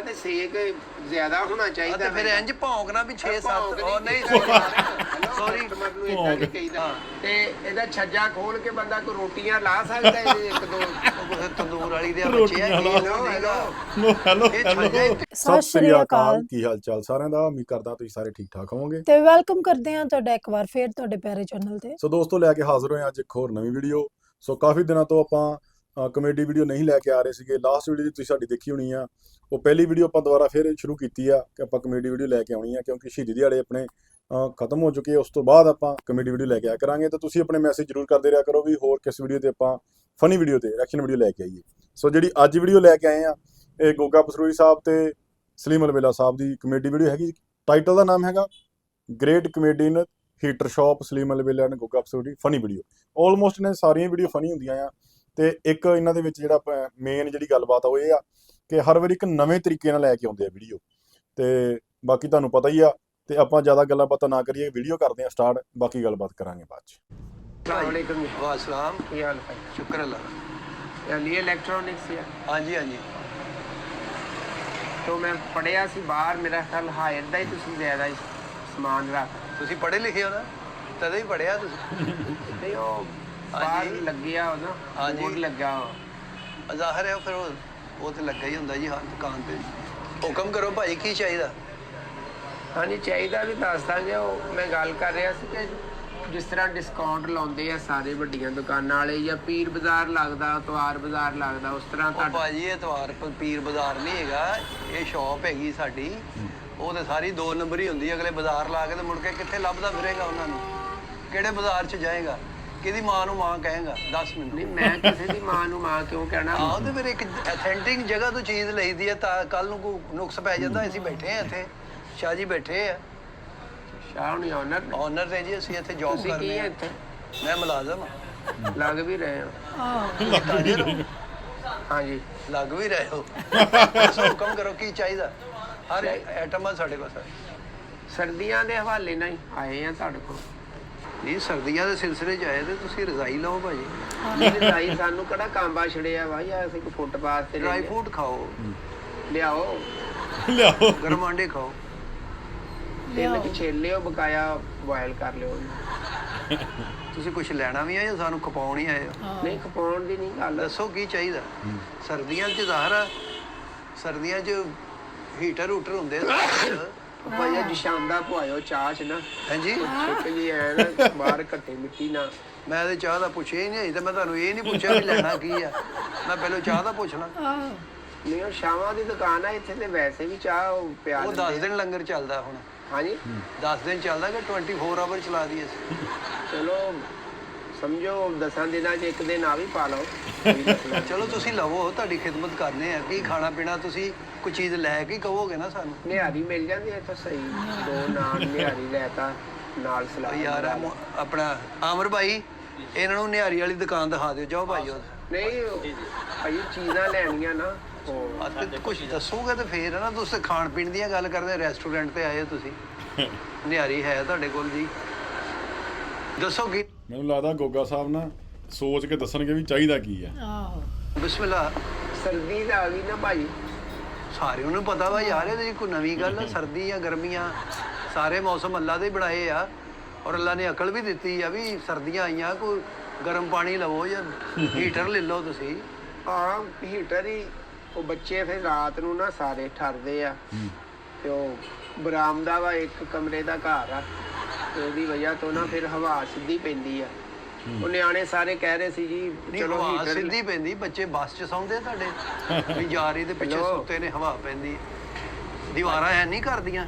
ਤੇ ਸੇਕ ਜ਼ਿਆਦਾ ਹੋਣਾ ਚਾਹੀਦਾ ਤੇ ਫਿਰ ਇੰਜ ਭੌਂਕਣਾ ਵੀ 6-7 ਉਹ ਨਹੀਂ ਸੌਰੀ ਮੈਨੂੰ ਇਦਾਂ ਨਹੀਂ ਕਹੀਦਾ ਤੇ ਇਹਦਾ ਛੱਜਾ ਖੋਲ ਕੇ ਬੰਦਾ ਕੋਈ ਰੋਟੀਆਂ ਲਾ ਸਕਦਾ ਇਹਦੇ ਇੱਕ ਦੋ ਤੰਦੂਰ ਵਾਲੀ ਦੇ ਬੱਚੇ ਆ ਸਤਿ ਸ਼੍ਰੀ ਅਕਾਲ। ਕੀ ਹਾਲ ਚਾਲ ਸਾਰਿਆਂ ਦਾ? ਉਮੀਦ ਕਰਦਾ ਤੁਸੀਂ ਸਾਰੇ ਠੀਕ ਠਾਕ ਹੋਵੋਗੇ ਤੇ ਵੈਲਕਮ ਕਰਦੇ ਹਾਂ ਤੁਹਾਡਾ ਇੱਕ ਵਾਰ ਫੇਰ ਤੁਹਾਡੇ ਪਿਆਰੇ ਚੈਨਲ ਤੇ। ਸੋ ਦੋਸਤੋ, ਲੈ ਕੇ ਹਾਜ਼ਰ ਹੋਏ ਅੱਜ ਇੱਕ ਹੋਰ ਨਵੀਂ ਵੀਡੀਓ। ਸੋ ਕਾਫੀ ਦਿਨਾਂ ਤੋਂ ਆਪਾਂ ਕਮੇਡੀ ਵੀਡੀਓ ਨਹੀਂ ਲੈ ਕੇ ਆ ਰਹੇ ਸੀਗੇ। ਲਾਸਟ ਵੀਡੀਓ ਤੁਸੀਂ ਸਾਡੀ ਦੇਖੀ ਹੋਣੀ ਆ, ਉਹ ਪਹਿਲੀ ਵੀਡੀਓ ਆਪਾਂ ਦੁਬਾਰਾ ਫਿਰ ਸ਼ੁਰੂ ਕੀਤੀ ਆ ਕਿ ਆਪਾਂ ਕਮੇਡੀ ਵੀਡੀਓ ਲੈ ਕੇ ਆਉਣੀ ਆ, ਕਿਉਂਕਿ ਸ਼ਹੀਦੀ ਦਿਹਾੜੇ ਆਪਣੇ ਖਤਮ ਹੋ ਚੁੱਕੇ ਆ। ਉਸ ਤੋਂ ਬਾਅਦ ਆਪਾਂ ਕਮੇਡੀ ਵੀਡੀਓ ਲੈ ਕੇ ਆਇਆ ਕਰਾਂਗੇ। ਤਾਂ ਤੁਸੀਂ ਆਪਣੇ ਮੈਸੇਜ ਜ਼ਰੂਰ ਕਰਦੇ ਰਿਹਾ ਕਰੋ ਵੀ ਹੋਰ ਕਿਸ ਵੀਡੀਓ ਤੇ ਆਪਾਂ ਫਨੀ ਵੀਡੀਓ ਤੇ ਐਕਸ਼ਨ ਵੀਡੀਓ ਲੈ ਕੇ ਆਈਏ। ਸੋ ਜਿਹੜੀ ਅੱਜ ਵੀਡੀਓ ਲੈ ਕੇ ਆਏ ਆ, ਇਹ ਗੋਗਾ ਪਸਰੂਰੀ ਸਾਹਿਬ ਤੇ ਸਲੀਮ ਅਲਵੇਲਾ ਸਾਹਿਬ ਦੀ ਕਮੇਡੀ ਵੀਡੀਓ ਹੈਗੀ। ਟਾਈਟਲ ਦਾ ਨਾਮ ਹੈਗਾ great comedian heater shop Saleem ਅਲਵੇਲਾ and Goga Pasroori funny video. Almost ਨੇ ਸਾਰੀਆਂ ਵੀਡੀਓ ਫਨੀ ਹੁੰਦੀਆਂ ਆ, ਤੇ ਇੱਕ ਇਹਨਾਂ ਦੇ ਵਿੱਚ ਜਿਹੜਾ ਮੇਨ ਜਿਹੜੀ ਗੱਲਬਾਤ ਆ ਉਹ ਇਹ ਆ ਕਿ ਹਰ ਵਾਰੀ ਇੱਕ ਨਵੇਂ ਤਰੀਕੇ ਨਾਲ ਲੈ ਕੇ ਆਉਂਦੇ ਆ ਵੀਡੀਓ। ਤੇ ਬਾਕੀ ਤੁਹਾਨੂੰ ਪਤਾ ਹੀ ਆ, ਤੇ ਆਪਾਂ ਜ਼ਿਆਦਾ ਗੱਲਾਂ ਬਾਤਾਂ ਨਾ ਕਰੀਏ, ਵੀਡੀਓ ਕਰਦੇ ਆ ਸਟਾਰਟ, ਬਾਕੀ ਗੱਲਬਾਤ ਕਰਾਂਗੇ ਬਾਅਦ ਚ। अस्सलाम ਵਾਸਲਾਮ ਕੀ ਹਾਲ ਹੈ? ਸ਼ੁਕਰ ਅੱਲਾਹ। यानी इलेक्ट्रॉनिक्स या ਹਾਂਜੀ ਹਾਂਜੀ तो मैं पढ़िया सी बाहर मेरा ख्याल हायर ਦਾ ਹੀ ਤੁਸੀਂ ਜ਼ਿਆਦਾ ਸਮਾਨ ਰੱਖ ਤੁਸੀਂ ਪੜ੍ਹੇ ਲਿਖੇ ਹੋ ਨਾ, ਤਦੇ ਹੀ ਪੜ੍ਹਿਆ ਤੁਸੀਂ। ਨਹੀਂ ਉਹ ਬਾਹਰ ਲੱਗਿਆ ਉਹ ਨਾ ਹਾਂਜੀ। ਬੋਰਡ ਲੱਗਾ ਜ਼ਾਹਰ ਹੈ ਫਿਰ ਉਹ ਤੇ ਲੱਗਾ ਹੀ ਹੁੰਦਾ ਜੀ ਹਰ ਦੁਕਾਨ ਤੇ। ਹੁਕਮ ਕਰੋ ਭਾਈ, ਕੀ ਚਾਹੀਦਾ? ਹਾਂਜੀ ਚਾਹੀਦਾ ਵੀ ਦੱਸ ਦਾਂਗੇ। ਉਹ ਮੈਂ ਗੱਲ ਕਰ ਰਿਹਾ ਸੀ ਕਿ ਜਿਸ ਤਰ੍ਹਾਂ ਡਿਸਕਾਊਂਟ ਲਾਉਂਦੇ ਆ ਸਾਰੇ ਵੱਡੀਆਂ ਦੁਕਾਨਾਂ ਵਾਲੇ, ਜਾਂ ਪੀਰ ਬਾਜ਼ਾਰ ਲੱਗਦਾ, ਇਤਵਾਰ ਬਾਜ਼ਾਰ ਲੱਗਦਾ, ਉਸ ਤਰ੍ਹਾਂ ਉਹ ਭਾਜੀ ਇਤਵਾਰ ਪੀਰ ਬਾਜ਼ਾਰ ਨਹੀਂ ਹੈਗਾ, ਇਹ ਸ਼ਾਪ ਹੈਗੀ ਸਾਡੀ। ਉਹ ਤੇ ਸਾਰੀ 2 ਨੰਬਰ ਹੀ ਹੁੰਦੀ। ਅਗਲੇ ਬਾਜ਼ਾਰ ਲਾ ਕੇ ਤੇ ਮੁੜ ਕੇ ਕਿੱਥੇ ਲੱਭਦਾ ਫਿਰੇਗਾ ਉਹਨਾਂ ਨੂੰ? ਕਿਹੜੇ ਬਾਜ਼ਾਰ 'ਚ ਜਾਏਗਾ? ਕਿਹਦੀ ਮਾਂ ਨੂੰ ਮਾਂ ਕਹੇਗਾ? ਦੱਸ ਮੈਨੂੰ। ਨਹੀਂ ਮੈਂ ਕਿਸੇ ਦੀ ਮਾਂ ਨੂੰ ਮਾਂ ਕਿਉਂ ਕਹਿਣਾ? ਆਹ ਤੇ ਫਿਰ ਇੱਕ ਅਥੈਂਟਿਕ ਜਗ੍ਹਾ ਤੋਂ ਚੀਜ਼ ਲਈਦੀ ਹੈ, ਤਾਂ ਕੱਲ ਨੂੰ ਕੋਈ ਨੁਕਸ ਪੈ ਜਾਂਦਾ। ਅਸੀਂ ਬੈਠੇ ਆ ਇੱਥੇ, ਸ਼ਾਹ ਜੀ ਬੈਠੇ ਆ, ਸ਼ਾਹ ਨਹੀਂ ਆਨਰ ਓਨਰ ਨੇ ਜੀ, ਅਸੀਂ ਇੱਥੇ ਜੌਬ ਤੁਸੀਂ ਕੀ ਕਰਦੇ ਹੈ ਆ। ਇੱਥੇ? ਮੈਂ ਮੁਲਾਜ਼ਮ ਹਾਂ। ਲੱਗ ਵੀ ਰਹੇ ਹੋ? ਹਾਜ਼ਰ ਹੋ? ਹਾਂਜੀ ਲੱਗ ਵੀ ਰਹੇ ਹੋ। ਦੱਸੋ, ਹੁਕਮ ਕਰੋ, ਕੀ ਚਾਹੀਦਾ? ਹਰ ਆਈਟਮ ਆ ਸਾਡੇ ਕੋਲ। ਸਰਦੀਆਂ ਦੇ ਹਵਾਲੇ ਨਾਲ ਹੀ ਆਏ ਆ ਤੁਹਾਡੇ ਕੋਲ। ਨਹੀਂ, ਸਰਦੀਆਂ ਦੇ ਸਿਲਸਿਲੇ 'ਚ ਆਏ ਤੇ ਤੁਸੀਂ ਰਜ਼ਾਈ ਲਓ ਭਾਜੀ। ਰਜ਼ਾਈ ਸਾਨੂੰ ਕਿਹੜਾ ਕਾਂਬਾ ਛੜਿਆ ਵਾ, ਜਾਂ ਅਸੀਂ ਕੋਈ ਫੁੱਟਪਾਥ ਤੇ ਡਰਾਈ ਫਰੂਟ ਖਾਓ, ਲਿਆਓ, ਗਰਮ ਆਂਡੇ ਖਾਓ। ਤਿੰਨ ਕਿ ਛੇਲਿਓ ਬਕਾਇਆ ਬੋਇਲ ਕਰ ਲਿਓ। ਤੁਸੀਂ ਕੁਝ ਲੈਣਾ ਵੀ ਆ ਜਾਂ ਸਾਨੂੰ ਖਪਾਉਣ ਹੀ ਆਏ ਹੋ? ਨਹੀਂ ਖਪਾਉਣ ਦੀ ਨਹੀਂ ਗੱਲ। ਦੱਸੋ ਕੀ ਚਾਹੀਦਾ? ਸਰਦੀਆਂ 'ਚ ਜ਼ਾਹਰ ਆ, ਸਰਦੀਆਂ 'ਚ ਹੀਟਰ ਹੂਟਰ ਹੁੰਦੇ। ਭਾਈ ਅੱਜ ਸ਼ਾਮ ਦਾ ਪਵਾਇਓ ਚਾਹ ਚ ਨਾ। ਹਾਂਜੀ, ਛਿੱਕ ਜੀ ਐ ਨਾ ਬਾਹਰ ਘੱਟੇ ਮਿੱਟੀ ਨਾ। ਮੈਂ ਤੇ ਚਾਹ ਦਾ ਪੁੱਛਿਆ ਹੀ ਨਹੀਂ, ਤਾਂ ਮੈਂ ਤੁਹਾਨੂੰ ਇਹ ਨਹੀਂ ਪੁੱਛਿਆ ਵੀ ਲੈਣਾ ਕੀ ਆ। ਮੈਂ ਪਹਿਲਾਂ ਚਾਹ ਦਾ ਪੁੱਛਣਾ। ਨਹੀਂ ਉਹ ਸ਼ਾਮਾਂ ਦੀ ਦੁਕਾਨ ਆ ਇੱਥੇ, ਤੇ ਵੈਸੇ ਵੀ ਚਾਹ ਪਿਆ ਉਹ 10 ਦਿਨ ਲੰਗਰ ਚੱਲਦਾ ਹੁਣ। ਹਾਂਜੀ 10 ਦਿਨ ਚੱਲਦਾ ਕਿ 24 ਆਵਰ ਚਲਾ ਦਈਏ ਅਸੀਂ? ਚਲੋ ਸਮਝੋ 10 ਦਿਨਾਂ 'ਚ ਇੱਕ ਦਿਨ ਆ ਵੀ ਪਾ ਲਓ। ਚਲੋ ਤੁਸੀਂ ਲਵੋ, ਤੁਹਾਡੀ ਖਿਦਮਤ ਕਰਨੇ ਆ। ਕੀ ਖਾਣਾ ਪੀਣਾ ਤੁਸੀਂ ਕੋਈ ਚੀਜ਼ ਲੈ ਕੇ ਕਹੋਗੇ ਨਾ ਸਾਨੂੰ। ਨਿਹਾਰੀ ਮਿਲ ਜਾਂਦੀ ਹੈ ਇੱਥੇ ਸਹੀ। 2 ਨਾਨ ਨਿਹਾਰੀ ਲੈਤਾ ਨਾਲ ਸਲਾਦ। ਯਾਰ ਆਪਣਾ ਆਮਰ ਭਾਈ, ਇਹਨਾਂ ਨੂੰ ਨਿਹਾਰੀ ਵਾਲੀ ਦੁਕਾਨ ਦਿਖਾ ਦਿਓ। ਜਾਓ ਭਾਈ। ਉਹ ਨਹੀਂ ਭਾਈ ਚੀਜ਼ਾਂ ਲੈਣੀਆਂ ਨਾ। ਕੁਝ ਦੱਸੋਗੇ ਤੇ ਫੇਰ ਨਾ। ਤੁਸੀਂ ਖਾਣ ਪੀਣ ਦੀਆਂ ਗੱਲ ਕਰਦੇ, ਰੈਸਟੋਰੈਂਟ ਤੇ ਆਏ ਹੋ ਤੁਸੀਂ। ਨਿਹਾਰੀ ਹੈ ਤੁਹਾਡੇ ਕੋਲ ਜੀ? ਦੱਸੋ ਕੀ। ਮੈਨੂੰ ਲੱਗਦਾ ਗੋਗਾ ਸਾਹਿਬ ਨਾ ਸੋਚ ਕੇ ਦੱਸਣਗੇ ਵੀ ਚਾਹੀਦਾ ਕੀ ਆ। ਆਹੋ ਬਿਸਮਿਲ੍ਲਾ। ਸਰਦੀ ਦਾ ਆ ਗਈ ਨਾ ਭਾਈ। ਸਾਰਿਆਂ ਨੂੰ ਪਤਾ ਵਾ ਯਾਰ, ਇਹਦੇ ਕੋਈ ਨਵੀਂ ਗੱਲ ਆ? ਸਰਦੀ ਜਾਂ ਗਰਮੀਆਂ, ਸਾਰੇ ਮੌਸਮ ਅੱਲਾ ਦੇ ਬਣਾਏ ਆ। ਔਰ ਅੱਲਾ ਨੇ ਅਕਲ ਵੀ ਦਿੱਤੀ ਆ ਵੀ ਸਰਦੀਆਂ ਆਈਆਂ, ਕੋਈ ਗਰਮ ਪਾਣੀ ਲਵੋ ਜਾਂ ਹੀਟਰ ਲੈ ਲਓ ਤੁਸੀਂ। ਹਾਂ ਹੀਟਰ ਹੀ। ਉਹ ਬੱਚੇ ਫਿਰ ਰਾਤ ਨੂੰ ਨਾ ਸਾਰੇ ਠਰਦੇ ਆ, ਤੇ ਉਹ ਬਰਾਮਦਾ ਵਾ, ਇੱਕ ਕਮਰੇ ਦਾ ਘਰ ਆ, ਤੇ ਉਹਦੀ ਵਜ੍ਹਾ ਤੋਂ ਨਾ ਫਿਰ ਹਵਾ ਸਿੱਧੀ ਪੈਂਦੀ ਆ। ਉਹ ਨਿਆਣੇ ਸਾਰੇ ਕਹਿ ਰਹੇ ਸੀ ਜੀ ਚਲੋ ਹਵਾ ਹੀਟਰ ਸਿੱਧੀ ਪੈਂਦੀ। ਬੱਚੇ ਬੱਸ 'ਚ ਸੌਂਦੇ ਤੁਹਾਡੇ ਵੀ ਜਾ ਰਹੀ ਤੇ ਪਿੱਛੇ ਸੁੱਤੇ ਨੇ, ਹਵਾ ਪੈਂਦੀ। ਦੀਵਾਰਾਂ ਹੈ ਨਹੀਂ ਕਰਦੀਆਂ?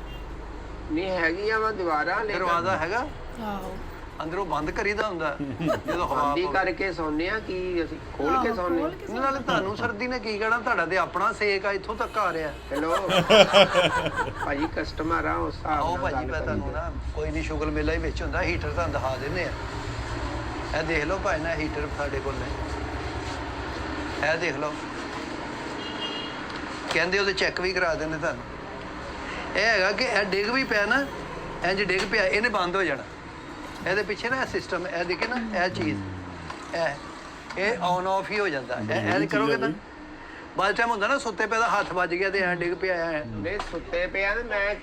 ਨਹੀਂ ਹੈਗੀਆਂ ਵਾ ਦੀਵਾਰਾਂ, ਦਰਵਾਜ਼ਾ ਹੈਗਾ, ਆਹੋ ਅੰਦਰੋਂ ਬੰਦ ਕਰੀਦਾ ਹੁੰਦਾ ਜਦੋਂ ਹਵਾ ਬੰਦੀ ਕਰਕੇ ਸੌਂਦੇ ਆ। ਕੀ ਅਸੀਂ ਖੋਲ ਕੇ ਸੌਂਦੇ ਆ? ਨਾਲੇ ਤੁਹਾਨੂੰ ਸਰਦੀ ਨੇ ਕੀ ਕਹਿਣਾ? ਤੁਹਾਡਾ ਤੇ ਆਪਣਾ ਸੇਕ ਆ, ਇੱਥੋਂ ਤੱਕ ਆ ਰਿਹਾ। ਹੈਲੋ ਭਾਜੀ ਕਸਟਮਰ ਆ, ਉਸ ਹਿਸਾਬ ਆਓ ਨਾਲ ਭਾਜੀ, ਗੱਲ ਮੈਂ ਤੁਹਾਨੂੰ ਕਰੀਏ। ਨਾ ਕੋਈ ਨਹੀਂ, ਸ਼ੁਗਲ ਮੇਲਾ ਹੀ ਵਿੱਚ ਹੁੰਦਾ। ਹੀਟਰ ਤੁਹਾਨੂੰ ਦਿਖਾ ਦਿੰਦੇ ਆ। ਇਹ ਦੇਖ ਲਓ ਭਾਈ ਨਾ, ਹੀਟਰ ਸਾਡੇ ਕੋਲ ਨੇ। ਇਹ ਦੇਖ ਲਓ, ਕਹਿੰਦੇ ਉਹਦੇ ਚੈੱਕ ਵੀ ਕਰਾ ਦਿੰਦੇ ਤੁਹਾਨੂੰ। ਇਹ ਹੈਗਾ ਕਿ ਇਹ ਡਿੱਗ ਵੀ ਪਿਆ ਨਾ, ਇੰਜ ਡਿੱਗ ਪਿਆ, ਇਹਨੇ ਬੰਦ ਹੋ ਜਾਣਾ। ਇਹਦੇ ਪਿੱਛੇ ਨਾ ਇਹ ਸਿਸਟਮ, ਇਹ ਦੇਖੇ ਨਾ, ਇਹ ਚੀਜ਼ ਇਹ ਆਨ ਆਫ ਹੀ ਹੋ ਜਾਂਦਾ। ਇਹ ਕਰੋਗੇ ਨਾ, ਬਾਅਦ ਟਾਈਮ ਹੁੰਦਾ ਨਾ ਸੁੱਤੇ ਪਿਆ ਦਾ ਹੱਥ ਵੱਜ ਗਿਆ ਤੇ ਐਂ ਡਿੱਗ ਪਿਆ ਐ ਨਹੀਂ ਸੁੱਤੇ ਪਿਆ ਤੇ ਮੈਂ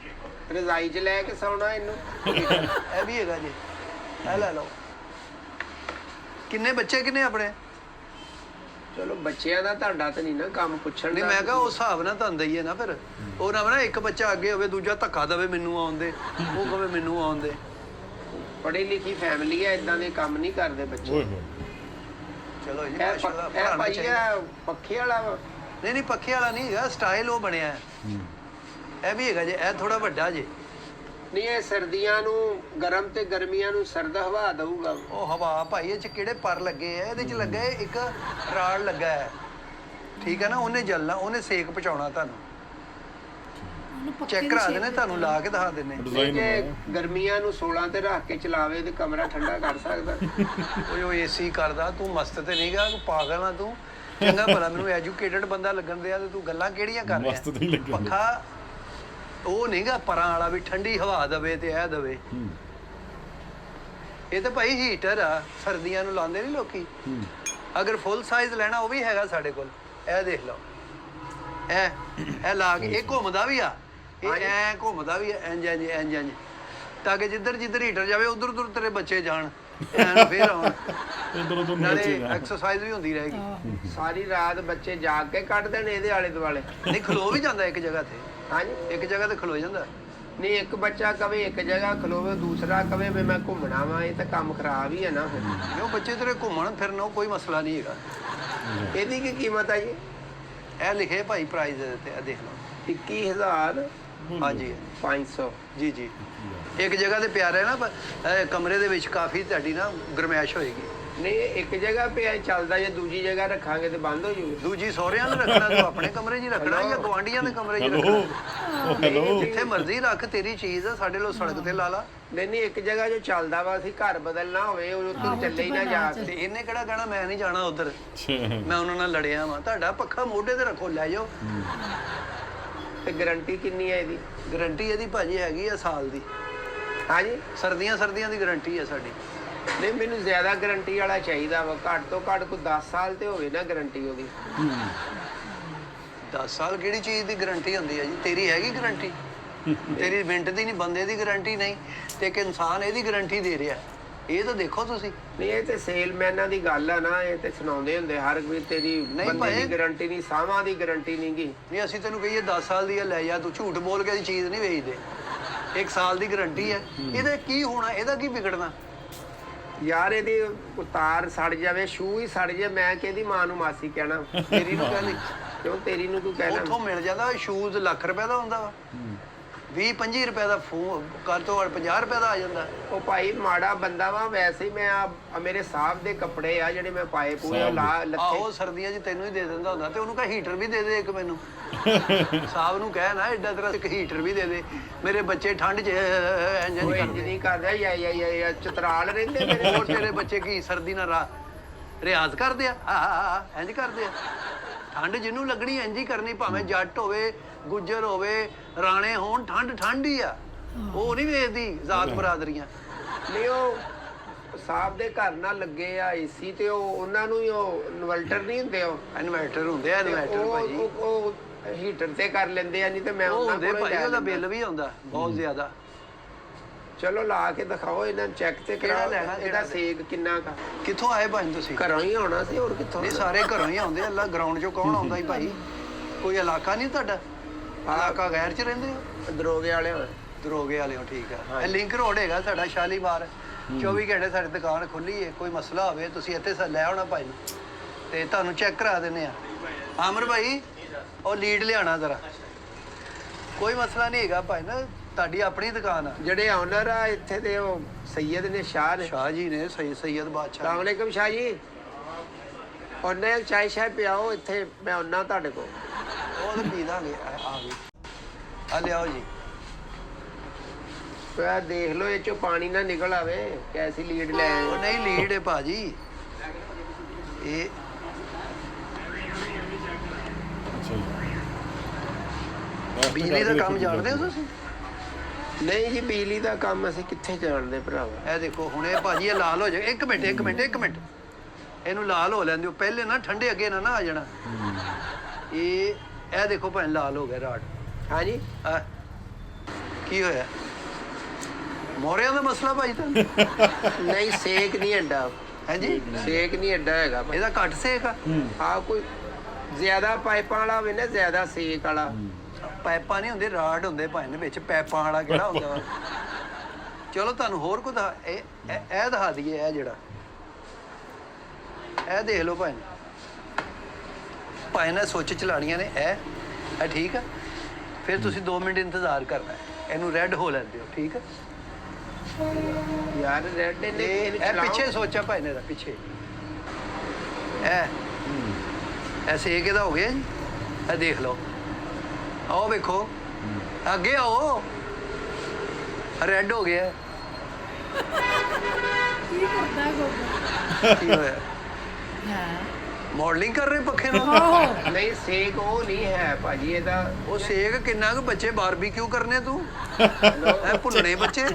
ਰਜ਼ਾਈ 'ਚ ਲੈ ਕੇ ਸੌਣਾ ਇਹਨੂੰ। ਇਹ ਵੀ ਹੈਗਾ ਜੀ, ਇਹ ਲੈ ਲਓ। ਕਿੰਨੇ ਬੱਚੇ ਕਿੰਨੇ ਆਪਣੇ? ਚਲੋ ਬੱਚਿਆਂ ਦਾ ਤੁਹਾਡਾ ਤਾਂ ਨਹੀਂ ਨਾ ਕੰਮ ਪੁੱਛਣ ਨਹੀਂ ਦਾ। ਮੈਂ ਕਿਹਾ ਉਸ ਹਿਸਾਬ ਨਾਲ ਤੁਹਾਨੂੰ ਦਈਏ ਨਾ ਫਿਰ। ਉਹ ਨਾ ਇੱਕ ਬੱਚਾ ਅੱਗੇ ਹੋਵੇ, ਦੂਜਾ ਧੱਕਾ ਦੇਵੇ ਮੈਨੂੰ ਆਉਣ ਦੇ, ਉਹ ਕਵੇ ਮੈਨੂੰ ਆਉਣ ਦੇ। ਪੜ੍ਹੀ ਲਿਖੀ ਫੈਮਿਲੀ ਹੈ, ਇਦਾਂ ਦੇ ਕੰਮ ਨਹੀਂ ਕਰਦੇ ਬੱਚੇ। ਓਏ ਹੋਏ ਚਲੋ ਜੀ ਇਹ ਮਾਸ਼ਾਅੱਲਾ ਪੜ੍ਹਾਉਣਾ ਭਾਈ ਚਾਹੀਦਾ। ਇਹ ਪੱਖੇ ਵਾਲਾ ਵਾ। ਨਹੀਂ ਪੱਖੇ ਵਾਲਾ ਨਹੀਂ ਹੈਗਾ, ਸਟਾਈਲ ਉਹ ਬਣਿਆ ਹੈ। ਇਹ ਵੀ ਹੈਗਾ ਜੇ, ਇਹ ਥੋੜਾ ਵੱਡਾ ਜੇ। ਨਹੀਂ ਇਹ ਸਰਦੀਆਂ ਨੂੰ ਗਰਮ ਤੇ ਗਰਮੀਆਂ ਨੂੰ ਸਰਦ ਹਵਾ ਦਊਗਾ। ਉਹ ਹਵਾ ਭਾਈ ਇਹ ਚ ਕਿਹੜੇ ਪਰ ਲੱਗੇ ਆ? ਇਹਦੇ ਚ ਲੱਗਾ ਹੈ ਇੱਕ ਰਾੜ ਲੱਗਾ ਹੈ, ਠੀਕ ਹੈ ਨਾ? ਉਹਨੇ ਜਲਣਾ, ਉਹਨੇ ਸੇਕ ਪਹੁੰਚਾਉਣਾ ਤੁਹਾਨੂੰ। ਚੈੱਕ ਕਰਾ ਦੇਣੇ, ਤੁਹਾਨੂੰ ਲਾ ਕੇ ਦਿਖਾ ਦਿੰਨੇ। ਡਿਜ਼ਾਈਨ ਜੇ ਗਰਮੀਆਂ ਨੂੰ 16 ਤੇ ਰੱਖ ਕੇ ਚਲਾਵੇ ਤੇ ਕਮਰਾ ਠੰਡਾ ਕਰ ਸਕਦਾ। ਉਹ ਏਸੀ ਕਰਦਾ, ਤੂੰ ਮਸਤ ਤੇ ਨਹੀਂਗਾ, ਤੂੰ ਪਾਗਲ ਆ ਤੂੰ। ਚੰਗਾ ਭਲਾ ਮੈਨੂੰ ਐਜੂਕੇਟਡ ਬੰਦਾ ਲੱਗਣ ਦਿਆ ਤੇ ਤੂੰ ਗੱਲਾਂ ਕਿਹੜੀਆਂ ਕਰ ਰਿਹਾ? ਮਸਤ ਤੇ ਨਹੀਂ ਲੱਗਣ ਡਿਆ। ਪੱਖਾ ਉਹ ਨਹੀਂਗਾ ਪਰਾਂ ਵਾਲਾ ਵੀ ਠੰਡੀ ਹਵਾ ਦੇਵੇ ਤੇ ਇਹ ਦੇਵੇ। ਇਹ ਤਾਂ ਭਾਈ ਹੀਟਰ ਆ, ਸਰਦੀਆਂ ਨੂੰ ਲਾਉਂਦੇ ਨਹੀਂ ਲੋਕੀ। ਅਗਰ ਫੁੱਲ ਸਾਈਜ਼ ਲੈਣਾ ਉਹ ਵੀ ਹੈਗਾ ਸਾਡੇ ਕੋਲ। ਇਹ ਦੇਖ ਲਓ, ਇਹ ਲਾ ਕੇ ਇਹ ਘੁੰਮਦਾ ਵੀ ਆ, ਇਹ ਐ ਘੁੰਮਦਾ ਵੀ ਆ, ਇੰਜ ਇੰਜ ਇੰਜ ਇੰਜ, ਤਾਂ ਕਿ ਜਿੱਧਰ ਜਿੱਧਰ ਹੀਟਰ ਜਾਵੇ ਉਧਰ ਉਧਰ ਤੇਰੇ ਬੱਚੇ ਜਾਣ, ਐਨ ਫੇਰ ਆਉਣ। ਉਧਰ ਉਧਰ ਨਾਲੇ ਐਕਸਰਸਾਈਜ਼ ਵੀ ਹੁੰਦੀ ਰਹੇਗੀ। ਸਾਰੀ ਰਾਤ ਬੱਚੇ ਜਾਗ ਕੇ ਕੱਢ ਦੇਣ ਇਹਦੇ ਆਲੇ ਦੁਆਲੇ। ਨਹੀਂ ਖਲੋ ਵੀ ਜਾਂਦਾ ਇੱਕ ਜਗ੍ਹਾ ਤੇ, ਹਾਂਜੀ ਇੱਕ ਜਗ੍ਹਾ ਤੇ ਖਲੋ ਜਾਂਦਾ। ਨਹੀਂ ਇੱਕ ਬੱਚਾ ਕਵੇ ਇੱਕ ਜਗ੍ਹਾ ਖਲੋਵੇ, ਦੂਸਰਾ ਕਵੇ ਵੀ ਮੈਂ ਘੁੰਮਣਾ ਵਾ, ਇਹ ਤਾਂ ਕੰਮ ਖਰਾਬ ਹੀ ਹੈ ਨਾ ਫਿਰ। ਉਹ ਬੱਚੇ ਤੇਰੇ ਘੁੰਮਣ ਫਿਰਨ ਕੋਈ ਮਸਲਾ ਨਹੀਂ ਹੈਗਾ। ਇਹਦੀ ਕੀ ਕੀਮਤ ਹੈ ਜੀ? ਇਹ ਲਿਖੇ ਭਾਈ ਪ੍ਰਾਈਸ ਦੇ ਦਿੱਤੇ, ਇਹ ਦੇਖ ਲਓ। 21,500। ਹਾਂਜੀ ਜੀ ਜੀ। ਇੱਕ ਜਗ੍ਹਾ ਤੇ ਪਿਆ ਰਿਹਾ ਨਾ ਕਮਰੇ ਦੇ ਵਿੱਚ, ਕਾਫੀ ਤੁਹਾਡੀ ਨਾ ਗਰਮੈਸ਼ ਹੋਏਗੀ। ਨਹੀਂ ਇੱਕ ਜਗ੍ਹਾ ਪਿਆ ਚੱਲਦਾ, ਜੇ ਦੂਜੀ ਜਗ੍ਹਾ ਰੱਖਾਂਗੇ ਤੇ ਬੰਦ ਹੋ ਜੂਗਾ। ਦੂਜੀ ਸਹੁਰਿਆਂ ਨੂੰ ਰੱਖਣਾ, ਤੂੰ ਆਪਣੇ ਕਮਰੇ 'ਚ ਹੀ ਰੱਖਣਾ ਜਾਂ ਗੁਆਂਢੀਆਂ ਦੇ ਕਮਰੇ 'ਚ ਰੱਖਣਾ? ਹੈਲੋ ਜਿੱਥੇ ਮਰਜ਼ੀ ਰੱਖ, ਤੇਰੀ ਚੀਜ਼ ਆ, ਸਾਡੇ ਲੋ ਸੜਕ ਤੇ ਲਾ ਲਾ। ਨਹੀਂ ਇੱਕ ਜਗ੍ਹਾ ਜੋ ਚੱਲਦਾ ਵਾ, ਅਸੀਂ ਘਰ ਬਦਲਣਾ ਹੋਵੇ ਉਹ ਉੱਧਰ ਚੱਲੇ ਹੀ ਨਾ ਜਾ ਤੇ ਇਹਨੇ ਕਿਹੜਾ ਕਹਿਣਾ ਮੈਂ ਨਹੀਂ ਜਾਣਾ ਉਧਰ, ਮੈਂ ਉਹਨਾਂ ਨਾਲ ਲੜਿਆ ਵਾਂ। ਤੁਹਾਡਾ ਪੱਖਾ ਮੋਢੇ ਤੇ ਰੱਖੋ, ਲੈ ਜਾਓ। ਤੇ ਗਾਰੰਟੀ ਕਿੰਨੀ ਹੈ ਇਹਦੀ? ਗਾਰੰਟੀ ਇਹਦੀ ਭਾਜੀ ਹੈਗੀ ਆ ਸਾਲ ਦੀ। ਹਾਂਜੀ ਸਰਦੀਆਂ ਦੀ ਗਾਰੰਟੀ ਹੈ ਸਾਡੀ। ਨਹੀਂ ਮੈਨੂੰ ਜ਼ਿਆਦਾ ਗਾਰੰਟੀ ਵਾਲਾ ਚਾਹੀਦਾ ਵਾ, ਘੱਟ ਤੋਂ ਘੱਟ ਕੋਈ 10 ਸਾਲ ਤੇ ਹੋਵੇ ਨਾ ਗਾਰੰਟੀ ਉਹਦੀ। 10 ਸਾਲ ਕਿਹੜੀ ਚੀਜ਼ ਦੀ ਗਾਰੰਟੀ ਹੁੰਦੀ ਹੈ ਜੀ? ਤੇਰੀ ਹੈਗੀ ਗਾਰੰਟੀ? ਤੇਰੀ ਮਿੰਟ ਦੀ ਨਹੀਂ, ਬੰਦੇ ਦੀ ਗਾਰੰਟੀ ਨਹੀਂ, ਤੇ ਇੱਕ ਇਨਸਾਨ ਇਹਦੀ ਗਾਰੰਟੀ ਦੇ ਰਿਹਾ। ਇਹ ਤਾਂ ਦੇਖੋ ਤੁਸੀਂ। ਨਹੀਂ ਇਹ ਤੇ ਸੇਲਮੈਨਾਂ ਦੀ ਗੱਲ ਆ ਨਾ, ਇਹ ਤੇ ਸੁਣਾਉਂਦੇ ਹੁੰਦੇ ਹਰ ਕੋਈ ਤੇਰੀ ਬੰਦੇ ਦੀ ਗਾਰੰਟੀ ਨਹੀਂ, ਸਾਵਾਂ ਦੀ ਗਾਰੰਟੀ ਨਹੀਂ ਗੀ। ਨਹੀਂ ਅਸੀਂ ਤੈਨੂੰ ਕਹੀਏ 10 ਸਾਲ ਦੀ ਹੈ ਲੈ ਜਾ, ਤੂੰ ਝੂਠ ਬੋਲ ਕੇ ਦੀ ਚੀਜ਼ ਨਹੀਂ ਵੇਚਦੇ। 1 ਸਾਲ ਦੀ ਗਾਰੰਟੀ ਹੈ। ਇਹਦਾ ਕੀ ਹੋਣਾ? ਇਹਦਾ ਕੀ ਵਿਗੜਨਾ? ਯਾਰ ਇਹਦੀ ਉਤਾਰ ਸੜ ਜਾਵੇ, ਸ਼ੂ ਹੀ ਸੜ ਜਾਵੇ, ਮੈਂ ਕਿਹਦੀ ਮਾਂ ਨੂੰ ਮਾਸੀ ਕਹਿਣਾ? ਤੇਰੀ ਨੂੰ ਕਹਿ ਲਈ। ਕਿਉਂ ਤੇਰੀ ਨੂੰ ਤੂੰ ਕਹਿਣਾ? ਉੱਥੋਂ ਮਿਲ ਜਾਂਦਾ ਸ਼ੂਜ਼ ਲੱਖ ਰੁਪਏ ਦਾ ਹੁੰਦਾ ਵਾ, 20-25 ਰੁਪਏ ਦਾ ਕਰ ਤੋਂ 50 ਰੁਪਏ ਦਾ ਆ ਜਾਂਦਾ। ਉਹ ਭਾਈ ਮਾੜਾ ਬੰਦਾ ਵਾ, ਵੈਸੇ ਹੀ ਮੈਂ ਆ ਮੇਰੇ ਸਾਹਿਬ ਦੇ ਕੱਪੜੇ ਆ ਜਿਹੜੇ ਮੈਂ ਪਾਏ ਪੂਰੇ ਲਾ ਲੱਥੇ। ਆਹੋ ਸਰਦੀਆਂ 'ਚ ਤੈਨੂੰ ਹੀ ਦੇ ਦਿੰਦਾ ਹੁੰਦਾ, ਤੇ ਉਹਨੂੰ ਕਹ ਹੀਟਰ ਵੀ ਦੇ ਦੇ ਇੱਕ ਮੈਨੂੰ। ਸਾਹਿਬ ਨੂੰ ਕਹਿ ਨਾ ਏਡਾ ਤੇਰਾ ਇੱਕ ਹੀਟਰ ਵੀ ਦੇ ਦੇ, ਮੇਰੇ ਬੱਚੇ ਠੰਡ 'ਚ ਇੰਜ ਕੋਈ ਇੰਜ ਕਰਦੇ। ਨਹੀਂ ਕਰਦਾ, ਯਾ ਚਤਰਾਲ ਰਹਿੰਦੇ ਮੇਰੇ। ਹੋਰ ਤੇਰੇ ਬੱਚੇ ਕੀ ਸਰਦੀ ਨਾਲ ਰਿਆਜ਼ ਕਰਦੇ ਆ? ਇੰਜ ਕਰਦੇ ਆ। ਠੰਡ ਜਿਹਨੂੰ ਲੱਗਣੀ ਇੰਜ ਹੀ ਕਰਨੀ, ਭਾਵੇਂ ਜੱਟ ਹੋਵੇ, ਗੁੱਜਰ ਹੋਵੇ, ਰਾਣੇ ਹੋਣ, ਠੰਡ ਹੀ ਆ। ਉਹ ਨਹੀਂ ਵੇਚਦੀ ਜ਼ਾਤ ਬਰਾਦਰੀਆਂ। ਨਹੀਂ ਉਹ ਸਾਹਿਬ ਦੇ ਘਰ ਨਾਲ ਲੱਗੇ ਆ ਏਸੀ, ਤੇ ਉਹਨਾਂ ਨੂੰ ਹੀ ਉਹ ਇਨਵਰਟਰ ਨਹੀਂ ਹੁੰਦੇ, ਉਹ ਇਨਵਰਟਰ ਹੁੰਦੇ ਆ, ਇਨਵਰਟਰ ਭਾਜੀ ਉਹ ਹੀਟਰ ਤੇ ਕਰ ਲੈਂਦੇ ਆ। ਨਹੀਂ ਤੇ ਮੈਂ ਉਹ ਉਹਨਾਂ ਹੁੰਦੇ ਕੋਲੋਂ ਭਾਈ, ਲੈ ਉਹਦਾ ਲੈਂਦਾ। ਬਿੱਲ ਵੀ ਆਉਂਦਾ ਬਹੁਤ ਜ਼ਿਆਦਾ। ਚਲੋ ਲਾ ਕੇ ਦਿਖਾਓ ਇਹਨਾਂ ਨੂੰ, ਚੈੱਕ ਤੇ ਕਿਹੜਾ ਕਰਾਓ ਲੈਣਾ, ਇਹਦਾ ਕਿਹੜਾ ਸੇਕ ਕਿੰਨਾ ਕਾ। ਕਿੱਥੋਂ ਆਏ ਭਾਈ ਤੁਸੀਂ? ਘਰੋਂ ਹੀ ਆਉਣਾ ਸੀ, ਹੋਰ ਕਿੱਥੋਂ? ਨਹੀਂ ਸਾਰੇ ਘਰੋਂ ਹੀ ਆਉਂਦੇ, ਅੱਲਾ ਗਰਾਊਂਡ 'ਚੋਂ ਕੌਣ ਆਉਂਦਾ ਹੀ ਭਾਈ? ਕੋਈ ਇਲਾਕਾ ਨਹੀਂ ਤੁਹਾਡਾ? ਇਲਾਕਾ ਗੈਰ 'ਚ ਰਹਿੰਦੇ ਹੋ? ਦਰੋਗੇ ਵਾਲੇ ਹੋਏ। ਦਰੋਗੇ ਵਾਲੇ ਹੋ, ਠੀਕ ਆ। ਇਹ ਲਿੰਕ ਰੋਡ ਹੈਗਾ ਸਾਡਾ ਸ਼ਾਲੀਮਾਰ, 24 ਘੰਟੇ ਸਾਡੀ ਦੁਕਾਨ ਖੁੱਲੀ ਹੈ। ਕੋਈ ਮਸਲਾ ਹੋਵੇ ਤੁਸੀਂ ਇੱਥੇ ਲੈ ਆਉਣਾ ਭਾਈ ਨੂੰ, ਤੇ ਤੁਹਾਨੂੰ ਚੈੱਕ ਕਰਾ ਦਿੰਦੇ ਆ। ਆਮਰ ਭਾਈ ਉਹ ਲੀਡ ਲਿਆਣਾ ਜ਼ਰਾ, ਕੋਈ ਮਸਲਾ ਨਹੀਂ ਹੈਗਾ ਭਾਈ ਨਾ, ਤੁਹਾਡੀ ਆਪਣੀ ਦੁਕਾਨ ਆ। ਜਿਹੜੇ ਓਨਰ ਆ ਇੱਥੇ ਦੇ ਉਹ ਸੈਯਦ ਨੇ, ਸ਼ਾਹ ਨੇ। ਸ਼ਾਹ ਜੀ ਨੇ, ਸੈਯਦ ਬਾਦਸ਼ਾਹ। अस्सलाम वालेकुम शाह जी, ਉਹਨੇ ਚਾय शाय ਪਿਆਓ ਇੱਥੇ, ਮੈਂ ਆਉਣਾ ਤੁਹਾਡੇ ਕੋਲ। ਉਹ ਤਾਂ ਪੀ ਦਾਂਗੇ, ਆ ਗਈ। ਆ ਲਿਆਓ ਜੀ। ਪਿਆ ਦੇਖ ਲਓ ਇਹ ਚੋਂ ਪਾਣੀ ਨਾ ਨਿਕਲ ਆਵੇ, ਕੈਸੀ ਲੀਡ ਲੈ ਆਏ। ਉਹ ਨਹੀਂ ਲੀਡ ਹੈ ਭਾਜੀ ਇਹ। ਬਿਜਲੀ ਦਾ ਕੰਮ ਜਾਣਦੇ ਹੋ ਤੁਸੀਂ? ਨਹੀਂ ਜੀ ਬਿਜਲੀ ਦਾ ਕੰਮ ਅਸੀਂ ਕਿੱਥੇ ਜਾਣਦੇ ਭਰਾਵਾ। ਇਹ ਦੇਖੋ ਹੁਣ ਇਹ ਭਾਜੀ ਇਹ ਲਾਲ ਹੋ ਜਾਏ। ਇੱਕ ਮਿੰਟ ਇਹਨੂੰ ਲਾਲ ਹੋ ਲੈਣ ਦਿਓ ਪਹਿਲੇ ਨਾ, ਠੰਡੇ ਅੱਗੇ ਨਾ ਆ ਜਾਣਾ। ਇਹ ਦੇਖੋ ਭਾਵੇਂ ਲਾਲ ਹੋ ਗਿਆ ਰਾਡ। ਹਾਂਜੀ ਆ ਕੀ ਹੋਇਆ? ਮੋਰਿਆਂ ਦਾ ਮਸਲਾ ਭਾਈ ਤਾਂ ਨਹੀਂ ਸੇਕ ਨਹੀਂ ਅੱਡਾ ਹਾਂਜੀ ਸੇਕ ਨਹੀਂ ਅੱਡਾ ਹੈਗਾ ਭਾਈ। ਇਹਦਾ ਘੱਟ ਸੇਕ ਆ। ਆ ਕੋਈ ਜ਼ਿਆਦਾ ਪਾਈਪਾਂ ਵਾਲਾ ਹੋਵੇ ਨਾ ਜ਼ਿਆਦਾ ਸੇਕ ਵਾਲਾ। ਪਾਈਪਾਂ ਨਹੀਂ ਹੁੰਦੇ ਰਾਡ ਹੁੰਦੇ ਭਾਈ ਨੇ ਵਿੱਚ ਪਾਈਪਾਂ ਵਾਲਾ ਕਿਹੜਾ ਹੁੰਦਾ ਵਾ। ਚਲੋ ਤੁਹਾਨੂੰ ਹੋਰ ਕੁਝ ਇਹ ਦਿਖਾ ਦਈਏ। ਇਹ ਜਿਹੜਾ ਇਹ ਦੇਖ ਲਓ ਭਾਈ ਨੇ ਸੁੱਚ ਚਲਾਣੀਆਂ ਨੇ। ਇਹ ਠੀਕ ਆ। ਫਿਰ ਤੁਸੀਂ 2 ਮਿੰਟ ਇੰਤਜ਼ਾਰ ਕਰਨਾ ਹੈ। ਇਹਨੂੰ ਰੈੱਡ ਹੋ ਲੈਂਦੇ ਹੋ ਠੀਕ ਆ। ਯਾਰ ਰੈੱਡ ਨੇ ਇਹ ਪਿੱਛੇ ਸੋਚਾ ਭਾਈ ਨੇ ਦਾ ਪਿੱਛੇ ਇਹ ਸੇਕ ਇਹਦਾ ਹੋ ਗਿਆ ਜੀ। ਇਹ ਦੇਖ ਲਓ ਆਓ ਵੇਖੋ ਅੱਗੇ ਆਓ ਰੈੱਡ ਹੋ ਗਿਆ। ਕੀ ਕਰਦਾ ਗੋਗਾ? ਕੀ ਹੋਇਆ? ਮਾਡਲਿੰਗ ਕਰ ਰਹੇ ਪੱਖੇ ਨਾਲ? ਆਹੋ ਨਹੀਂ ਸੇਕ ਉਹ ਨਹੀਂ ਹੈ ਭਾਜੀ ਇਹਦਾ। ਉਹ ਸੇਕ ਕਿੰਨਾ ਕੁ ਬੱਚੇ ਬਾਰਬੀਕਿਊ ਕਰਨੇ ਤੂੰ ਇਹ ਭੁੱਲਣੇ ਬੱਚੇ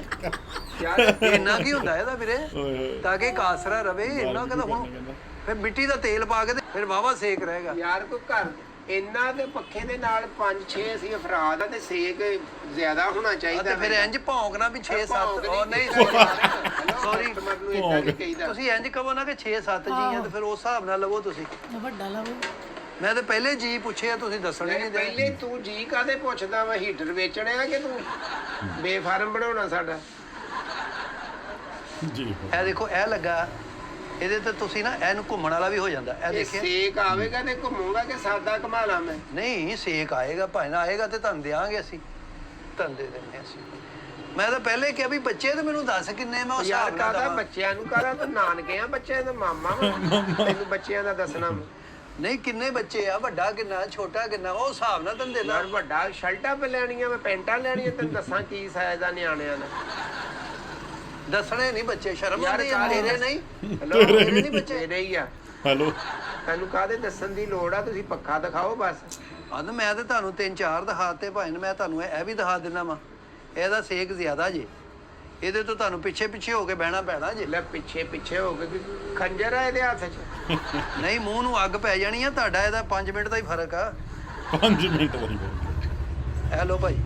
ਯਾਰ ਇੰਨਾ ਕੀ ਹੁੰਦਾ ਇਹਦਾ ਵੀਰੇ ਤਾਂ ਕਿ ਕਾਸਰਾ ਰਵੇ ਇੰਨਾ ਕਦਾ ਹੁਣ ਫਿਰ ਮਿੱਟੀ ਦਾ ਤੇਲ ਪਾ ਕੇ ਤੇ ਫਿਰ ਵਾਵਾ ਸੇਕ ਰਹੇਗਾ। ਯਾਰ ਕੋਈ ਘਰ ਇੰਨਾ ਦੇ ਪੱਖੇ ਦੇ ਨਾਲ 5-6 ਅਸੀਂ ਅਫਰਾਦ ਆ ਤੇ ਸੇਕ ਜ਼ਿਆਦਾ ਹੋਣਾ ਚਾਹੀਦਾ। ਤੇ ਫਿਰ ਇੰਜ ਭੌਂਕਣਾ ਵੀ 6-7 ਉਹ ਨਹੀਂ ਸੌਰੀ ਮੈਨੂੰ ਇਦਾਂ ਨਹੀਂ ਕਹੀਦਾ। ਤੁਸੀਂ ਇੰਜ ਕਹੋ ਨਾ ਕਿ 6-7 ਜੀ ਆ ਤੇ ਫਿਰ ਉਸ ਹਿਸਾਬ ਨਾਲ ਲਵੋ ਤੁਸੀਂ। ਵੱਡਾ ਲਵੋ। ਮੈਂ ਤਾਂ ਪਹਿਲੇ ਜੀ ਪੁੱਛਿਆ ਤੁਸੀਂ ਦੱਸਣੇ ਨਹੀਂ ਦੇ। ਪਹਿਲੇ ਤੂੰ ਜੀ ਕਾਦੇ ਪੁੱਛਦਾ ਵਾ? ਹੀਟਰ ਵੇਚਣੇ ਆ ਕਿ ਤੂੰ ਬੇਫਾਰਮ ਬਣਾਉਣਾ ਸਾਡਾ? ਜੀ ਇਹ ਦੇਖੋ ਇਹ ਲੱਗਾ ਇਹਦੇ ਤੇ ਤੁਸੀਂ ਨਾ ਇਹਨੂੰ ਘੁੰਮਣ ਵਾਲਾ ਵੀ ਹੋ ਜਾਂਦਾ। ਇਹ ਇਹ ਦੇਖਿਆ ਸੇਕ ਆਵੇਗਾ ਤੇ ਘੁੰਮੂਗਾ ਕਿ ਸਾਦਾ ਘੁਮਾ ਲਾਂ ਮੈਂ? ਨਹੀਂ ਸੇਕ ਆਏਗਾ ਭਾਵੇਂ ਨਾ ਆਏਗਾ ਤੇ ਤੁਹਾਨੂੰ ਦਿਆਂਗੇ ਅਸੀਂ ਤੁਹਾਨੂੰ ਦੇ ਦਿੰਦੇ ਹਾਂ ਅਸੀਂ। ਮੈਂ ਤਾਂ ਪਹਿਲੇ ਕਿਹਾ ਵੀ ਬੱਚੇ ਤੇ ਮੈਨੂੰ ਦੱਸ ਕਿੰਨੇ ਮੈਂ ਉਸ ਯਾਰ ਹਿਸਾਬ ਨਾਲ ਕਾਹਦਾ ਦਵਾਂ। ਬੱਚਿਆਂ ਨੂੰ ਕਾਹਦਾ ਤੂੰ ਨਾਨਕੇ ਆ ਬੱਚਿਆਂ ਦਾ ਮਾਮਾ ਵਾ ਤੈਨੂੰ ਬੱਚਿਆਂ ਦਾ ਦੱਸਣਾ ਵਾ। ਨਹੀਂ ਕਿੰਨੇ ਬੱਚੇ ਆ ਵੱਡਾ ਕਿੰਨਾ ਛੋਟਾ ਕਿੰਨਾ ਉਹ ਹਿਸਾਬ ਨਾਲ ਤੁਹਾਨੂੰ ਦੇ ਦਾਂ। ਯਾਰ ਵੱਡਾ ਸ਼ਰਟਾਂ ਪੇ ਲੈਣੀਆਂ ਮੈਂ ਪੈਂਟਾਂ ਲੈਣੀਆਂ ਤੈਨੂੰ ਦੱਸਾਂ ਕੀ ਸਾਈਜ਼ ਦਾ ਨਿਆਣਿਆਂ ਦਾ। ਦੱਸਣੇ ਨਹੀਂ ਬੱਚੇ ਸ਼ਰਮ ਯਾਰ ਆਉਂਦੀ ਆ ਕਾਹਦੇ ਤੇਰੇ ਨਹੀਂ ਹੈਲੋ ਤੇਰੇ ਨਹੀਂ ਬੱਚੇ। ਤੇਰੇ ਹੀ ਆ। ਹੈਲੋ ਤੈਨੂੰ ਕਾਹਦੇ ਦੱਸਣ ਦੀ ਲੋੜ ਆ? ਤੁਸੀਂ ਪੱਖਾ ਦਿਖਾਓ ਬਸ। ਅੰਦ ਮੈਂ ਤੇ ਤੁਹਾਨੂੰ 3-4 ਦਿਖਾਤੇ ਭਾਈ ਨੇ। ਮੈਂ ਤੁਹਾਨੂੰ ਇਹ ਵੀ ਦਿਖਾ ਦਿੰਦਾ ਵਾਂ ਇਹਦਾ ਸੇਕ ਜ਼ਿਆਦਾ ਜੇ। ਇਹਦੇ ਤੋਂ ਤੁਹਾਨੂੰ ਪਿੱਛੇ ਹੋ ਕੇ ਬਹਿਣਾ ਪੈਣਾ ਜੇ। ਲੈ ਪਿੱਛੇ ਹੋ ਕੇ ਵੀ ਖੰਜਰ ਆ ਇਹਦੇ ਹੱਥ 'ਚ। ਨਹੀਂ ਮੂੰਹ ਨੂੰ ਅੱਗ ਪੈ ਜਾਣੀ ਆ ਤੁਹਾਡਾ। ਇਹਦਾ 5 ਮਿੰਟ ਦਾ ਹੀ ਫਰਕ ਆ। 5 ਮਿੰਟ ਵਾਲੀ ਇਹ ਲਓ ਭਾਈ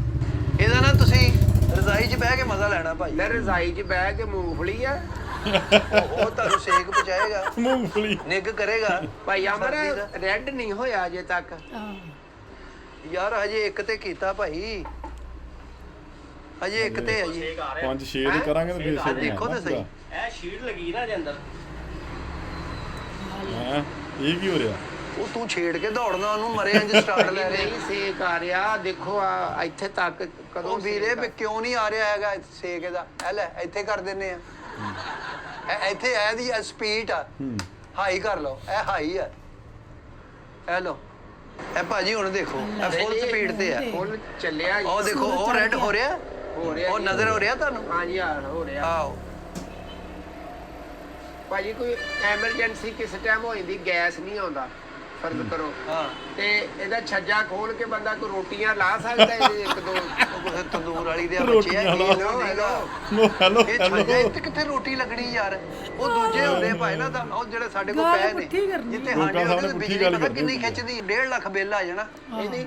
ਇਹਦਾ ਨਾ ਤੁਸੀਂ ਰਜ਼ਾਈ 'ਚ ਬਹਿ ਕੇ ਮਜ਼ਾ ਲੈਣਾ ਭਾਈ। ਲੈ ਰਜ਼ਾਈ 'ਚ ਬਹਿ ਕੇ ਮੂੰਗਫਲੀ ਆ ਉਹ ਤੁਹਾਨੂੰ ਸੇਕ ਪਹੁੰਚਾਏਗਾ ਮੂੰਗਫਲੀ ਨਿੱਘ ਕਰੇਗਾ। ਭਾਈ ਅਮਰ ਸਰਦੀ ਦਾ। ਰੈੱਡ ਨਹੀਂ ਹੋਇਆ ਅਜੇ ਤੱਕ। ਯਾਰ ਹਜੇ ਇੱਕ ਤੇ ਕੀਤਾ ਭਾਈ ਹਜੇ ਇੱਕ ਤੇ ਹੈ ਜੀ। 5-6 ਦੀ ਕਰਾਂਗੇ ਤਾਂ ਫਿਰ ਸੇਕ ਦੇਖੋ ਤੇ ਸਹੀ ਇਹ ਸ਼ੀਟ ਲੱਗੀ ਨਾ ਦੇ ਅੰਦਰ। ਹਾਂ ਇਹ ਕੀ ਹੋ ਰਿਹਾ? ਉਹ ਤੂੰ ਛੇੜ ਕੇ ਦੌੜਨਾ ਉਹਨੂੰ ਮਰੇ ਇੰਜ ਸਟਾਰਟ ਲੈ ਰਹੇ। ਨਹੀਂ ਸੇਕ ਆ ਰਿਹਾ ਦੇਖੋ ਆ ਇੱਥੇ ਤੱਕ ਕਦੋਂ ਉਹ ਵੀਰੇ ਸੇਕ ਆ? ਵੀ ਕਿਉਂ ਨਹੀਂ ਆ ਰਿਹਾ ਹੈਗਾ ਸੇਕ ਇਹਦਾ? ਇਹ ਲੈ ਇੱਥੇ ਕਰ ਦਿੰਨੇ ਆ। ਇੱਥੇ ਇਹਦੀ ਸਪੀਡ ਆ ਹਾਈ ਕਰ ਲਓ। ਇਹ ਹਾਈ ਆ। ਇਹ ਲਓ ਇਹ ਭਾਜੀ ਹੁਣ ਦੇਖੋ ਇਹ ਫੁੱਲ ਸਪੀਡ ਤੇ ਆ। ਫੁੱਲ ਚੱਲਿਆ ਜੀ। ਉਹ ਦੇਖੋ ਉਹ ਰੈੱਡ ਹੋ ਰਿਹਾ ਹੋ ਰਿਹਾ ਉਹ ਜੀ। ਨਜ਼ਰ ਹੋ ਰਿਹਾ ਤੁਹਾਨੂੰ? ਹਾਂਜੀ ਹਾਂ ਹੋ ਰਿਹਾ। ਆਓ ਭਾਜੀ ਕੋਈ ਐਮਰਜੈਂਸੀ ਕਿਸ ਟਾਈਮ ਹੋ ਜਾਂਦੀ ਗੈਸ ਨਹੀਂ ਆਉਂਦਾ ਫਰਜ਼ ਕਰੋ ਹਾਂ ਤੇ ਇਹਦਾ ਛੱਜਾ ਖੋਲ ਕੇ ਬੰਦਾ ਕੋਈ ਰੋਟੀਆਂ ਲਾ ਸਕਦਾ ਇਹਦੇ ਇੱਕ ਦੋ। ਉਹ ਕਿਸੇ ਤੰਦੂਰ ਵਾਲੀ ਦੇ ਬੱਚੇ ਆ ਇਹ ਰੋਟੀਆਂ ਲਓ ਹੈਗਾ। ਨੋ ਹੈਲੋ ਇਹ ਛੱਜਾ ਇੱਥੇ ਕਿੱਥੇ ਰੋਟੀ ਲੱਗਣੀ ਯਾਰ? ਉਹ ਦੂਜੇ ਹੁੰਦੇ ਭਾਈ ਨਾ ਤਾਂ ਉਹ ਜਿਹੜੇ ਸਾਡੇ ਕੋਲ ਗੱਲ ਪਏ ਨੇ ਪੁੱਠੀ ਕਰਨੀ। ਜਿੱਥੇ ਲੋਕਾਂ ਹਾਂਡੇ ਸਾਹਮਣੇ ਹੁੰਦੇ ਪੁੱਠੀ ਬਿਜਲੀ ਗੱਲ ਪਤਾ ਕਰਦੇ ਕਿੰਨੀ ਹੁੰਦੇ। ਖਿੱਚਦੀ 1.5 ਲੱਖ ਬਿੱਲ ਆ ਜਾਣਾ। ਇਹਦੀ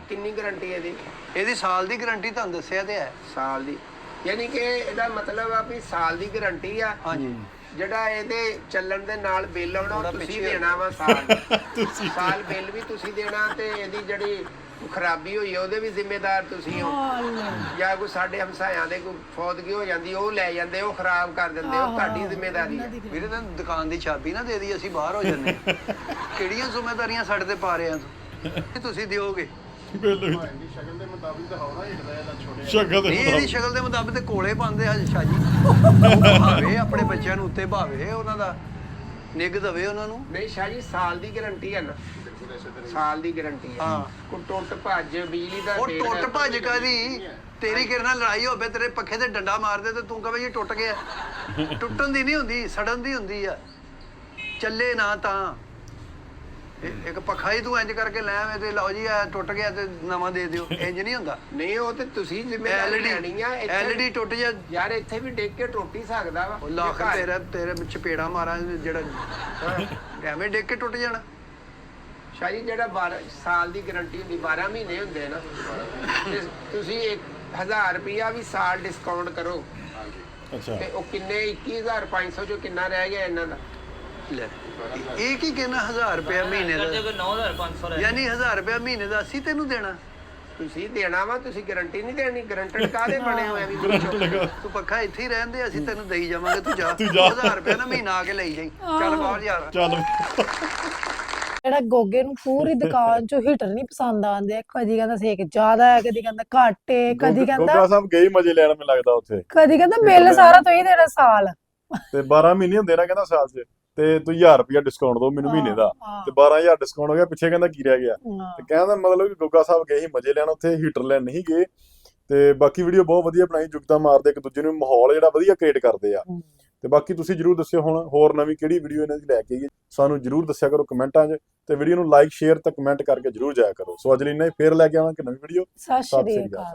ਕਿੰਨੀ ਗਾਰੰਟੀ ਇਹਦੀ? ਇਹਦੀ ਸਾਲ ਦੀ ਗਾਰੰਟੀ ਤੁਹਾਨੂੰ ਦੱਸਿਆ ਤੇ ਹੈ। ਸਾਲ ਦੀ ਯਾਨੀ ਕਿ ਇਹਦਾ ਮਤਲਬ ਆ ਵੀ ਸਾਲ ਦੀ ਗਾਰੰਟੀ ਆ। ਹਾਂਜੀ ਜਿਹੜਾ ਇਹਦੇ ਚੱਲਣ ਦੇ ਨਾਲ ਬਿੱਲ ਆਉਣਾ ਥੋੜ੍ਹਾ ਉਹ ਤੁਸੀਂ ਪਿੱਛੇ ਦੇਣਾ ਵਾ ਸਾਲ। ਸਾਲ ਬਿੱਲ ਵੀ ਤੁਸੀਂ ਦੇਣਾ ਤੇ ਇਹਦੀ ਜਿਹੜੀ ਖਰਾਬੀ ਹੋਈ ਆ ਉਹਦੇ ਵੀ ਜ਼ਿੰਮੇਦਾਰ ਤੁਸੀਂ ਹੋ। ਜਾਂ ਕੋਈ ਸਾਡੇ ਹਮਸਾਇਆਂ ਦੇ ਕੋਈ ਫੌਤਗੀ ਹੋ ਜਾਂਦੀ ਉਹ ਲੈ ਜਾਂਦੇ ਉਹ ਖਰਾਬ ਕਰ ਦਿੰਦੇ ਉਹ ਤੁਹਾਡੀ ਜ਼ਿੰਮੇਦਾਰੀ ਹੈ। ਵੀਰੇ ਤੈਨੂੰ ਦੁਕਾਨ ਦੀ ਚਾਬੀ ਨਾ ਦੇ ਦੀ ਅਸੀਂ ਬਾਹਰ ਹੋ ਜੰਨੇ। ਕਿਹੜੀਆਂ ਜ਼ਿੰਮੇਵਾਰੀਆਂ ਸਾਡੇ ਤੇ ਪਾ ਰਹੇ ਆ ਤੂੰ? ਤੁਸੀਂ ਦਿਓਗੇ ਸ਼ਕਲ ਦੇ ਮੁਤਾਬਿਕ ਸ਼ਕਲ ਦੇ ਨਹੀਂ ਇਹਦੀ ਮੁਤਾਬਿਕ ਸ਼ਕਲ ਦੇ ਮੁਤਾਬਿਕ ਤੇ ਕੋਲੇ ਪਾਉਂਦੇ ਆ ਸ਼ਾਹ ਜੀ। ਭਾਵੇ ਆਪਣੇ ਬੱਚਿਆਂ ਨੂੰ ਉੱਤੇ ਭਾਵੇ ਉਹਨਾਂ ਦਾ ਨਿੱਘ ਦਵੇ ਉਹਨਾਂ ਨੂੰ। ਨਹੀਂ ਸ਼ਾਹ ਜੀ ਸਾਲ ਦੀ ਗਾਰੰਟੀ ਹੈ ਨਾ। ਸਾਲ ਦੀ ਗਾਰੰਟੀ ਹੈ। ਹਾਂ ਕੋਈ ਟੁੱਟ ਭੱਜ ਬਿਜਲੀ ਦਾ ਉਹ ਬਿੱਲ ਟੁੱਟ ਹੈ। ਭੱਜ ਕਾਦੀ ਤੇਰੀ ਕਿਹੜੇ ਨਾਲ ਲੜਾਈ ਹੋਵੇ ਤੇਰੇ ਪੱਖੇ ਤੇ ਡੰਡਾ ਮਾਰਦੇ ਤੇ ਤੂੰ ਕਹੇ ਜੀ ਟੁੱਟ ਗਿਆ। ਟੁੱਟਣ ਦੀ ਨਹੀਂ ਹੁੰਦੀ ਸੜਨ ਦੀ ਹੁੰਦੀ ਆ। ਚੱਲੇ ਨਾ ਤਾਂ ਇੱਕ ਪੱਖਾ ਹੀ ਤੂੰ ਇੰਜ ਕਰਕੇ ਲੈ ਆਵੇਂ ਤੇ ਲਓ ਜੀ ਆ ਟੁੱਟ ਗਿਆ ਤੇ ਨਵਾਂ ਦੇ ਦਿਓ ਇੰਜ ਨਹੀਂ ਹੁੰਦਾ। ਨਹੀਂ ਉਹ ਤੇ ਤੁਸੀਂ ਜ਼ਿੰਮੇਵਾਰੀ ਲੈਣੀ ਆ। ਐਲਈਡੀ ਟੁੱਟ ਜਾ ਯਾਰ ਇੱਥੇ ਵੀ ਡਿੱਗ ਕੇ ਟੁੱਟ ਹੀ ਸਕਦਾ ਵਾ। ਉਹ ਲੱਖ ਤੇਰੇ ਚਪੇੜਾ ਮਾਰਾਂ ਜਿਹੜਾ ਐਵੇਂ ਡਿੱਗ ਕੇ ਟੁੱਟ ਜਾਣਾ। ਸ਼ਾਇਦ ਜਿਹੜਾ 12 ਸਾਲ ਦੀ ਗਾਰੰਟੀ ਹੁੰਦੀ 12 ਮਹੀਨੇ ਹੁੰਦੇ ਨਾ ਤੇ ਤੁਸੀਂ 1000 ਰੁਪਿਆ ਵੀ ਸਾਲ ਡਿਸਕਾਊਂਟ ਕਰੋ ਅੱਛਾ ਤੇ ਉਹ ਕਿੰਨੇ 21500 ਚੋਂ ਕਿੰਨਾ ਰਹਿ ਗਿਆ ਇਹਨਾਂ ਦਾ ਲੈ ਇਹ ਕੀ ਕਹਿਣਾ 1000 ਰੁਪਏ ਮਹੀਨੇ ਕਰਦੇ ਦਾ ਕੋਈ 9500 ਰਹਿ ਯਾਨੀ 1000 ਰੁਪਏ ਮਹੀਨੇ ਦਾ ਅਸੀਂ ਤੈਨੂੰ ਦੇਣਾ ਤੁਸੀਂ ਦੇਣਾ ਵਾ ਤੁਸੀਂ ਗਾਰੰਟੀ ਨਹੀਂ ਦੇਣੀ ਗਾਰੰਟਡ ਕਾਹਦੇ ਬਣੇ ਹੋਏ ਆ ਵੀ ਪੁੱਛੋ। ਤੂੰ ਪੱਖਾ ਇੱਥੇ ਹੀ ਰਹਿੰਦੇ ਅਸੀਂ ਤੈਨੂੰ ਦੇਈ ਜਾਵਾਂਗੇ ਤੂੰ ਜਾ ਤੂੰ ਜਾ। 1000 ਰੁਪਏ ਨਾ ਮਹੀਨਾ ਆ ਕੇ ਲਈ ਜਾਈ ਚੱਲ ਬਾਹਰ ਯਾਰ ਚੱਲ ਜਿਹੜਾ ਗੋਗੇ ਨੂੰ ਪੂਰੀ ਦੁਕਾਨ ਚੋਂ ਹੀਟਰ ਨਹੀਂ ਪਸੰਦ ਆਉਂਦੇ, ਕਦੀ ਕਹਿੰਦਾ ਸੇਕ ਜ਼ਿਆਦਾ ਹੈ, ਕਦੀ ਕਹਿੰਦਾ ਘੱਟ ਹੈ, ਕਦੀ ਗੋਗਾ ਕਹਿੰਦਾ ਸਾਹਿਬ ਗਏ ਮਜ਼ੇ ਲੈਣ ਮੈਨੂੰ ਲੱਗਦਾ ਉੱਥੇ ਬਿੱਲ ਸਾਰਾ ਤੁਸੀਂ ਦੇਣਾ ਸਾਲ। ਤੇ 12 ਮਹੀਨੇ ਹੁੰਦੇ ਨਾ ਕਹਿੰਦਾ ਸਾਲ 'ਚ ਤੇ ਤੂੰ 1000 ਰੁਪਇਆ ਡਿਸਕਾਊਂਟ ਦੋ ਮੈਨੂੰ ਮਹੀਨੇ ਦਾ ਹਾਂ, ਤੇ 12000 ਡਿਸਕਾਊਂਟ ਹੋ ਗਿਆ ਪਿੱਛੇ ਕਹਿੰਦਾ ਕੀ ਰਹਿ ਗਿਆ ਹਾਂ। ਤੇ ਕਹਿੰਦਾ ਮਤਲਬ ਕਿ ਗੋਗਾ ਸਾਹਿਬ ਗਏ ਸੀ ਮਜ਼ੇ ਲੈਣ ਉੱਥੇ ਹੀਟਰ ਲੈਣ ਨਹੀਂ ਗਏ ਤੇ ਬਾਕੀ ਵੀਡੀਓ ਬਹੁਤ ਵਧੀਆ ਬਣਾਈ ਜੁਗਤਾ ਮਾਰਦੇ ਇੱਕ ਦੂਜੇ ਨੂੰ ਮਾਹੌਲ ਜਿਹੜਾ ਵਧੀਆ ਕ੍ਰੀਏਟ ਕਰਦੇ ਆ ਤੇ ਬਾਕੀ ਤੁਸੀਂ ਜਰੂਰ ਦੱਸਿਓ ਹੁਣ ਹੋਰ ਨਵੀਂ ਕਿਹੜੀ ਵੀਡੀਓ ਇਹਨਾਂ ਦੀ ਲੈ ਕੇ ਆਈਏ ਸਾਨੂੰ ਜਰੂਰ ਦੱਸਿਆ ਕਰੋ ਕਮੈਂਟਾਂ 'ਚ ਤੇ ਵੀਡੀਓ ਨੂੰ ਲਾਈਕ ਸ਼ੇਅਰ ਤੇ ਕਮੈਂਟ ਕਰਕੇ ਜਰੂਰ ਜਾਇਆ ਕਰੋ ਸੋ ਅੱਜ ਲਈ ਇੰਨਾ ਹੀ ਫੇਰ ਲੈ ਕੇ ਆਵਾਂਗੇ ਨਵੀਂ ਵੀਡੀਓ ਸਤਿ ਸਤਿ ਸ਼੍ਰੀ ਸ੍ਰੀ ਅਕਾਲ। ਅਕਾਲ।